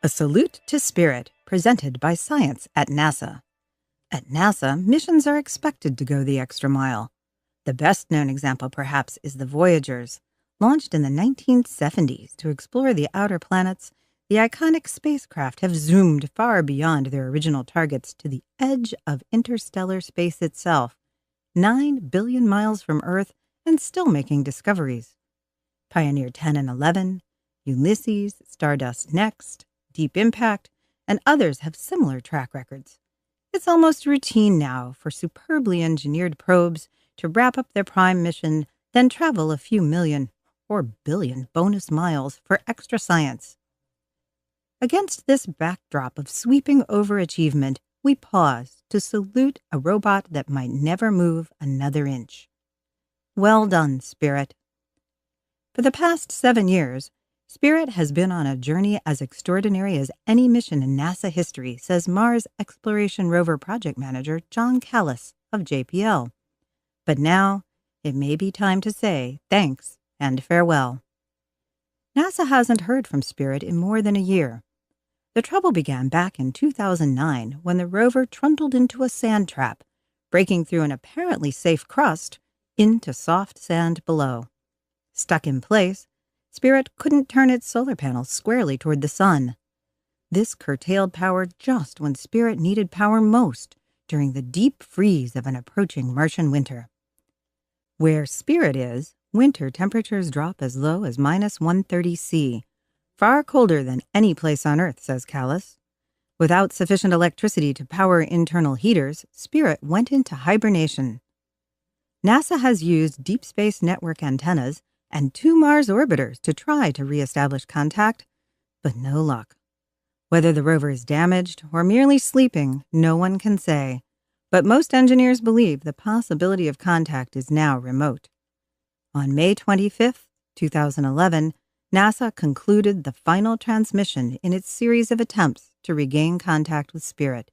A salute to spirit presented by science at NASA. At NASA, missions are expected to go the extra mile. The best-known example, perhaps, is the Voyagers. Launched in the 1970s to explore the outer planets, the iconic spacecraft have zoomed far beyond their original targets to the edge of interstellar space itself, 9 billion miles from Earth, and still making discoveries. Pioneer 10 and 11, Ulysses, Stardust Next, Deep Impact, and others have similar track records. It's almost routine now for superbly engineered probes to wrap up their prime mission, then travel a few million or billion bonus miles for extra science. Against this backdrop of sweeping overachievement, we pause to salute a robot that might never move another inch. Well done, Spirit. For the past 7 years, Spirit has been on a journey as extraordinary as any mission in NASA history, says Mars Exploration Rover Project Manager John Callis of JPL. But now, it may be time to say thanks and farewell. NASA hasn't heard from Spirit in more than a year. The trouble began back in 2009 when the rover trundled into a sand trap, breaking through an apparently safe crust into soft sand below. Stuck in place, Spirit couldn't turn its solar panels squarely toward the sun. This curtailed power just when Spirit needed power most during the deep freeze of an approaching Martian winter. Where Spirit is, winter temperatures drop as low as -130°C, far colder than any place on Earth, says Callis. Without sufficient electricity to power internal heaters, Spirit went into hibernation. NASA has used Deep Space Network antennas and 2 Mars orbiters to try to reestablish contact, but no luck. Whether the rover is damaged or merely sleeping, no one can say, but most engineers believe the possibility of contact is now remote. On May 25, 2011, NASA concluded the final transmission in its series of attempts to regain contact with Spirit.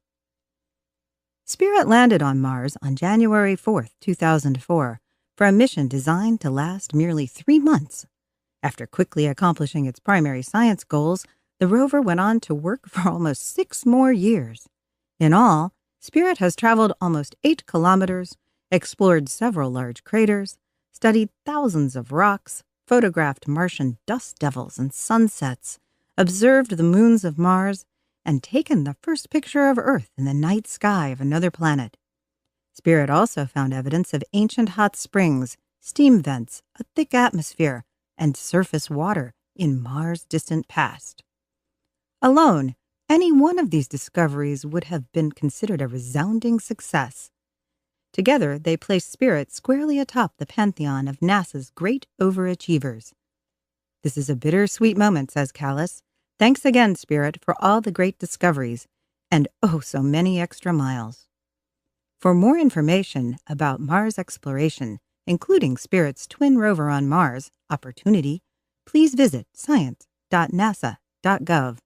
Spirit landed on Mars on January 4, 2004, for a mission designed to last merely 3 months. After quickly accomplishing its primary science goals, the rover went on to work for almost 6 more years. In all, Spirit has traveled almost 8 kilometers, explored several large craters, studied thousands of rocks, photographed Martian dust devils and sunsets, observed the moons of Mars, and taken the first picture of Earth in the night sky of another planet. Spirit also found evidence of ancient hot springs, steam vents, a thick atmosphere, and surface water in Mars' distant past. Alone, any one of these discoveries would have been considered a resounding success. Together, they place Spirit squarely atop the pantheon of NASA's great overachievers. This is a bittersweet moment, says Callis. Thanks again, Spirit, for all the great discoveries, and oh so many extra miles. For more information about Mars exploration, including Spirit's twin rover on Mars, Opportunity, please visit science.nasa.gov.